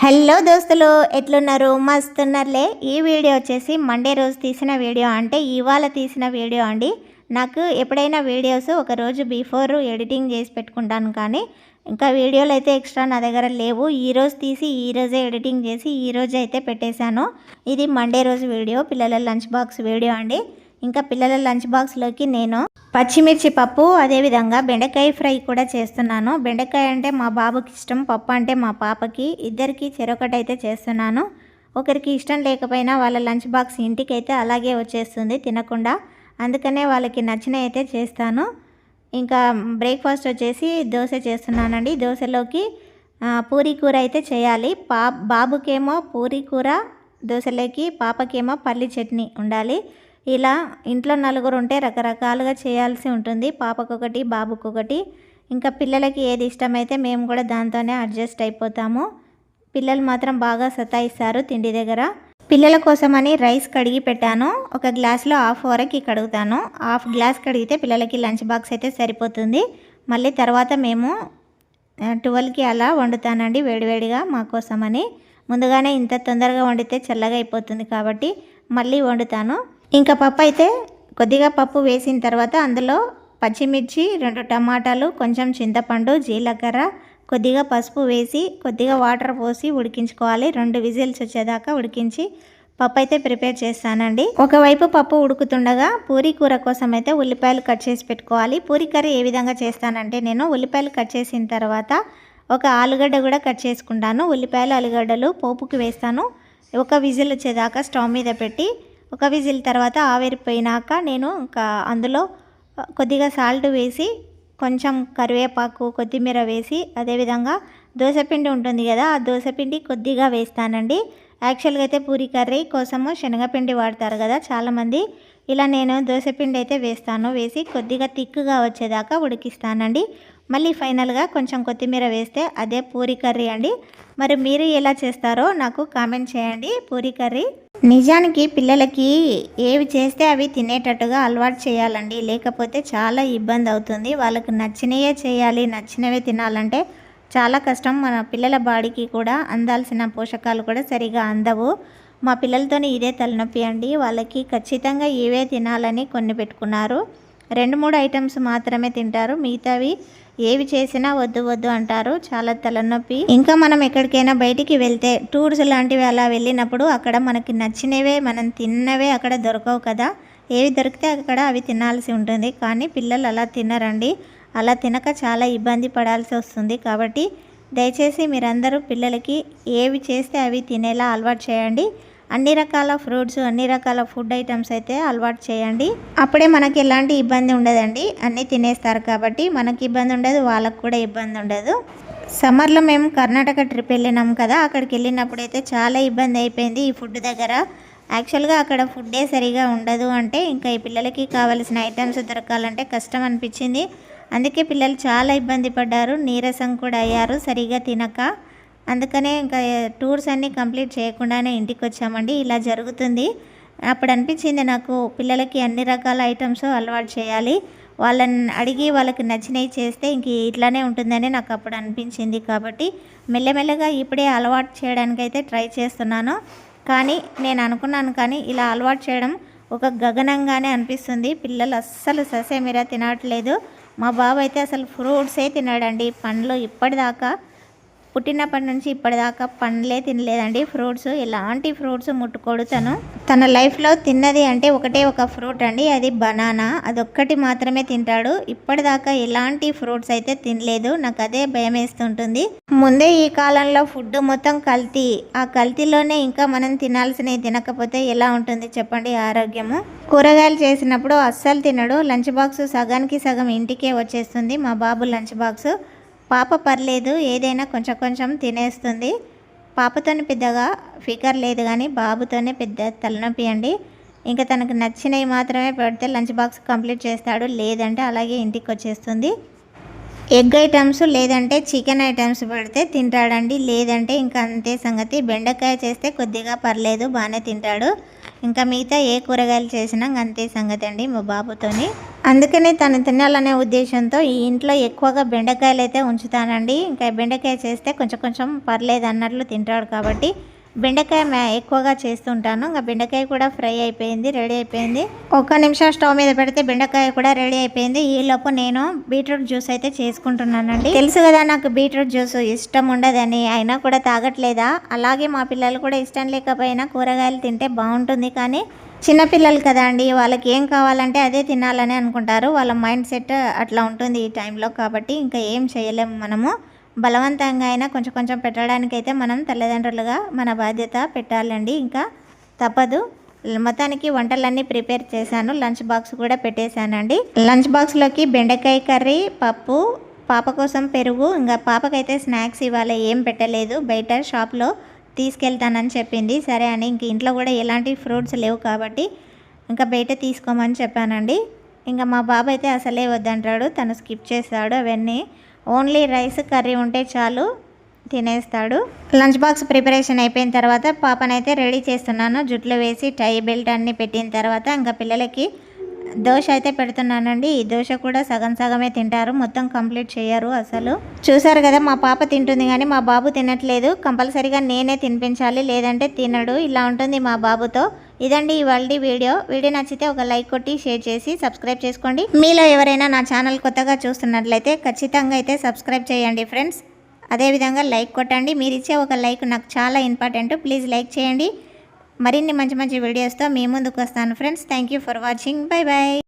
Hello దోస్తులు, ఎట్లున్నారు? మస్తున్నారులే. ఈ వీడియో వచ్చేసి మండే రోజు తీసిన వీడియో, అంటే ఇవాళ తీసిన వీడియో అండి. నాకు ఎప్పుడైనా వీడియోస్ ఒక రోజు బిఫోర్ ఎడిటింగ్ చేసి పెట్టుకుంటాను, కానీ ఇంకా వీడియోలు అయితే ఎక్స్ట్రా నా దగ్గర లేవు. ఈరోజు తీసి ఈరోజే ఎడిటింగ్ చేసి ఈరోజు అయితే పెట్టేశాను. ఇది మండే రోజు వీడియో, పిల్లల లంచ్ బాక్స్ వీడియో అండి. ఇంకా పిల్లల లంచ్ బాక్స్లోకి నేను పచ్చిమిర్చి పప్పు, అదేవిధంగా బెండకాయ ఫ్రై కూడా చేస్తున్నాను. బెండకాయ అంటే మా బాబుకి ఇష్టం, పప్పు అంటే మా పాపకి, ఇద్దరికి చెరొకటి అయితే చేస్తున్నాను. ఒకరికి ఇష్టం లేకపోయినా వాళ్ళ లంచ్ బాక్స్ ఇంటికి అయితే అలాగే వచ్చేస్తుంది తినకుండా, అందుకనే వాళ్ళకి నచ్చిన అయితే చేస్తాను. ఇంకా బ్రేక్ఫాస్ట్ వచ్చేసి దోశ చేస్తున్నానండి. దోశలోకి పూరీ కూర అయితే చేయాలి. బాబుకేమో పూరీ కూర దోశలోకి, పాపకేమో పల్లి చట్నీ ఉండాలి. ఇలా ఇంట్లో నలుగురు ఉంటే రకరకాలుగా చేయాల్సి ఉంటుంది, పాపకొకటి బాబుకొకటి. ఇంకా పిల్లలకి ఏది ఇష్టమైతే మేము కూడా దాంతోనే అడ్జస్ట్ అయిపోతాము. పిల్లలు మాత్రం బాగా సతాయిస్తారు తిండి దగ్గర. పిల్లల కోసమని రైస్ కడిగి పెట్టాను. ఒక గ్లాస్లో హాఫ్ వరకు కడుగుతాను. హాఫ్ గ్లాస్ కడిగితే పిల్లలకి లంచ్ బాక్స్ అయితే సరిపోతుంది. మళ్ళీ తర్వాత మేము 12కి అలా వండుతానండి వేడివేడిగా మా కోసమని. ముందుగానే ఇంత తొందరగా వండితే చల్లగా అయిపోతుంది కాబట్టి మళ్ళీ వండుతాను. ఇంకా పప్పు అయితే కొద్దిగా పప్పు వేసిన తర్వాత అందులో పచ్చిమిర్చి, 2 టమాటాలు, కొంచెం చింతపండు, జీలకర్ర, కొద్దిగా పసుపు వేసి కొద్దిగా వాటర్ పోసి ఉడికించుకోవాలి. 2 విజిల్స్ వచ్చేదాకా ఉడికించి పప్పు అయితే ప్రిపేర్ చేస్తానండి. ఒకవైపు పప్పు ఉడుకుతుండగా పూరీ కూర కోసం అయితే ఉల్లిపాయలు కట్ చేసి పెట్టుకోవాలి. పూరీ కర్రీ ఏ విధంగా చేస్తానంటే, నేను ఉల్లిపాయలు కట్ చేసిన తర్వాత ఒక ఆలుగడ్డ కూడా కట్ చేసుకుంటాను. ఉల్లిపాయలు, ఆలుగడ్డలు పోపుకి వేస్తాను. ఒక విజిల్ వచ్చేదాకా స్టవ్ మీద పెట్టి, ఒక విజిల్ తర్వాత ఆవిరిపోయినాక నేను ఇంకా అందులో కొద్దిగా సాల్ట్ వేసి, కొంచెం కరివేపాకు, కొత్తిమీర వేసి, అదేవిధంగా దోసపిండి ఉంటుంది కదా, ఆ దోసపిండి కొద్దిగా వేస్తానండి. యాక్చువల్గా అయితే పూరీ కర్రీ కోసము శనగపిండి వాడతారు కదా చాలామంది. ఇలా నేను దోసపిండి అయితే వేస్తాను. వేసి కొద్దిగా థిక్గా వచ్చేదాకా ఉడికిస్తానండి. మళ్ళీ ఫైనల్గా కొంచెం కొత్తిమీర వేస్తే అదే పూరీ కర్రీ అండి. మరి మీరు ఎలా చేస్తారో నాకు కామెంట్ చేయండి. పూరీ కర్రీ నిజానికి పిల్లలకి ఏవి చేస్తే అవి తినేటట్టుగా అలవాటు చేయాలండి, లేకపోతే చాలా ఇబ్బంది అవుతుంది. వాళ్ళకు నచ్చినవే చేయాలి, నచ్చినవే తినాలంటే చాలా కష్టం. మన పిల్లల బాడీకి కూడా అందాల్సిన పోషకాలు కూడా సరిగా అందవు. మా పిల్లలతోని ఇదే తలనొప్పి అండి. వాళ్ళకి ఖచ్చితంగా ఏవే తినాలని కొన్ని పెట్టుకున్నారు. 2-3 ఐటమ్స్ మాత్రమే తింటారు, మిగతావి ఏవి చేసినా వద్దు వద్దు అంటారు. చాలా తలనొప్పి. ఇంకా మనం ఎక్కడికైనా బయటికి వెళ్తే, టూర్స్ లాంటివి అలా వెళ్ళినప్పుడు అక్కడ మనకి నచ్చినవే, మనం తిన్నవే అక్కడ దొరకవు కదా. ఏవి దొరికితే అక్కడ అవి తినాల్సి ఉంటుంది. కానీ పిల్లలు అలా తినరండి. అలా తినక చాలా ఇబ్బంది పడాల్సి వస్తుంది. కాబట్టి దయచేసి మీరందరూ పిల్లలకి ఏవి చేస్తే అవి తినేలా అలవాటు చేయండి. అన్ని రకాల ఫ్రూట్స్, అన్ని రకాల ఫుడ్ ఐటమ్స్ అయితే అలవాటు చేయండి. అప్పుడే మనకి ఎలాంటి ఇబ్బంది ఉండదండి. అన్నీ తినేస్తారు కాబట్టి మనకి ఇబ్బంది ఉండదు, వాళ్ళకు కూడా ఇబ్బంది ఉండదు. సమ్మర్లో మేము కర్ణాటక ట్రిప్ వెళ్ళినాం కదా, అక్కడికి వెళ్ళినప్పుడు అయితే చాలా ఇబ్బంది అయిపోయింది ఈ ఫుడ్ దగ్గర. యాక్చువల్గా అక్కడ ఫుడ్డే సరిగా ఉండదు, అంటే ఇంకా ఈ పిల్లలకి కావాల్సిన ఐటమ్స్ దొరకాలంటే కష్టం అనిపించింది. అందుకే పిల్లలు చాలా ఇబ్బంది పడ్డారు, నీరసం కూడా అయ్యారు సరిగా తినక. అందుకనే ఇంకా టూర్స్ అన్నీ కంప్లీట్ చేయకుండానే ఇంటికి వచ్చామండి. ఇలా జరుగుతుంది. అప్పుడు అనిపించింది నాకు, పిల్లలకి అన్ని రకాల ఐటమ్స్ అలవాటు చేయాలి, వాళ్ళని అడిగి వాళ్ళకి నచ్చినవి చేస్తే ఇంక ఇట్లానే ఉంటుందని నాకు అప్పుడు అనిపించింది. కాబట్టి మెల్లమెల్లగా ఇప్పుడే అలవాటు చేయడానికైతే ట్రై చేస్తున్నాను. కానీ నేను అనుకున్నాను, కానీ ఇలా అలవాటు చేయడం ఒక గగనంగానే అనిపిస్తుంది. పిల్లలు అస్సలు ససేమిరా తినట్లేదు. మా బాబు అయితే అసలు ఫ్రూట్సే తిన్నాడండి. పండ్లు ఇప్పటిదాకా, పుట్టినప్పటి నుంచి ఇప్పటిదాకా పండ్లే తినలేదండి. ఫ్రూట్స్, ఎలాంటి ఫ్రూట్స్ ముట్టుకోడు తను. తన లైఫ్లో తిన్నది అంటే ఒకటే ఒక ఫ్రూట్ అండి, అది బనానా. అదొక్కటి మాత్రమే తింటాడు. ఇప్పటిదాకా ఎలాంటి ఫ్రూట్స్ అయితే తినలేదు. నాకు అదే భయం వేస్తుంటుంది. ముందే ఈ కాలంలో ఫుడ్ మొత్తం కల్తీ. ఆ కల్తీలోనే ఇంకా మనం తినాల్సినవి తినకపోతే ఎలా ఉంటుంది చెప్పండి ఆరోగ్యము. కూరగాయలు చేసినప్పుడు అస్సలు తినడు. లంచ్ బాక్స్ సగానికి సగం ఇంటికే వచ్చేస్తుంది మా బాబు లంచ్ బాక్స్. పాప పర్లేదు, ఏదైనా కొంచెం కొంచెం తినేస్తుంది. పాపతోనే పెద్దగా ఫికర్ లేదు, కానీ బాబుతోనే పెద్ద తలనొప్పి అండి. ఇంకా తనకు నచ్చినవి మాత్రమే పెడితే లంచ్ బాక్స్ కంప్లీట్ చేస్తాడు, లేదంటే అలాగే ఇంటికి వచ్చేస్తుంది. ఎగ్ ఐటమ్స్ లేదంటే చికెన్ ఐటమ్స్ పెడితే తింటాడండి, లేదంటే ఇంకా అంతే సంగతి. బెండకాయ చేస్తే కొద్దిగా పర్లేదు, బాగానే తింటాడు. ఇంకా మిగతా ఏ కూరగాయలు చేసినా అంతే సంగతి అండి మా బాబుతోని. అందుకనే తను తినాలనే ఉద్దేశంతో ఈ ఇంట్లో ఎక్కువగా బెండకాయలు అయితే ఉంచుతానండి. ఇంకా బెండకాయ చేస్తే కొంచెం కొంచెం పర్లేదు అన్నట్లు తింటాడు కాబట్టి బెండకాయ ఎక్కువగా చేస్తుంటాను. ఇంకా బెండకాయ కూడా ఫ్రై అయిపోయింది, రెడీ అయిపోయింది. 1 నిమిషం స్టవ్ మీద పెడితే బెండకాయ కూడా రెడీ అయిపోయింది. ఈలోపు నేను బీట్రూట్ జ్యూస్ అయితే చేసుకుంటున్నానండి. తెలుసు కదా నాకు బీట్రూట్ జ్యూస్ ఇష్టం ఉండదని, అయినా కూడా తాగట్లేదా. అలాగే మా పిల్లలు కూడా ఇష్టం లేకపోయినా కూరగాయలు తింటే బాగుంటుంది, కానీ చిన్నపిల్లలు కదా అండి, వాళ్ళకి ఏం కావాలంటే అదే తినాలని అనుకుంటారు. వాళ్ళ మైండ్ సెట్ అట్లా ఉంటుంది ఈ టైంలో. కాబట్టి ఇంకా ఏం చేయలేము మనము. బలవంతంగా అయినా కొంచెం కొంచెం పెట్టడానికి అయితే మనం తల్లిదండ్రులుగా మన బాధ్యత పెట్టాలండి. ఇంకా తప్పదు. మొత్తానికి వంటలన్నీ ప్రిపేర్ చేశాను. లంచ్ బాక్స్ కూడా పెట్టేశానండి. లంచ్ బాక్స్లోకి బెండకాయ కర్రీ, పప్పు, పాప కోసం పెరుగు. ఇంకా పాపకైతే స్నాక్స్ ఇవాళ ఏం పెట్టలేదు, బయట షాప్లో తీసుకెళ్తానని చెప్పింది. సరే అని ఇంక ఇంట్లో కూడా ఎలాంటి ఫ్రూట్స్ లేవు కాబట్టి ఇంకా బయట తీసుకోమని చెప్పానండి. ఇంకా మా బాబు అయితే అసలే వద్దంటాడు, తను స్కిప్ చేస్తాడు అవన్నీ. ఓన్లీ రైస్ కర్రీ ఉంటే చాలు తినేస్తాడు. లంచ్ బాక్స్ ప్రిపరేషన్ అయిపోయిన తర్వాత పాపనైతే రెడీ చేస్తున్నాను. జుట్లు వేసి టై బెల్ట్ అన్నీ పెట్టిన తర్వాత ఇంకా పిల్లలకి దోశ అయితే పెడుతున్నానండి. ఈ దోశ కూడా సగం సగమే తింటారు, మొత్తం కంప్లీట్ చేయరు అసలు. చూసారు కదా మా పాప తింటుంది కానీ మా బాబు తినట్లేదు. కంపల్సరీగా నేనే తినిపించాలి, లేదంటే తినడు. ఇలా ఉంటుంది మా బాబుతో. ఇదండి ఇవాళ వీడియో నచ్చితే ఒక లైక్ కొట్టి షేర్ చేసి సబ్స్క్రైబ్ చేసుకోండి. మీలో ఎవరైనా నా ఛానల్ కొత్తగా చూస్తున్నట్లయితే ఖచ్చితంగా అయితే సబ్స్క్రైబ్ చేయండి ఫ్రెండ్స్. అదేవిధంగా లైక్ కొట్టండి. మీరు ఇచ్చే ఒక లైక్ నాకు చాలా ఇంపార్టెంట్. ప్లీజ్ లైక్ చేయండి. మరిన్ని మంచి మంచి వీడియోస్తో మీ ముందుకు వస్తాను friends. Thank you for watching. Bye bye.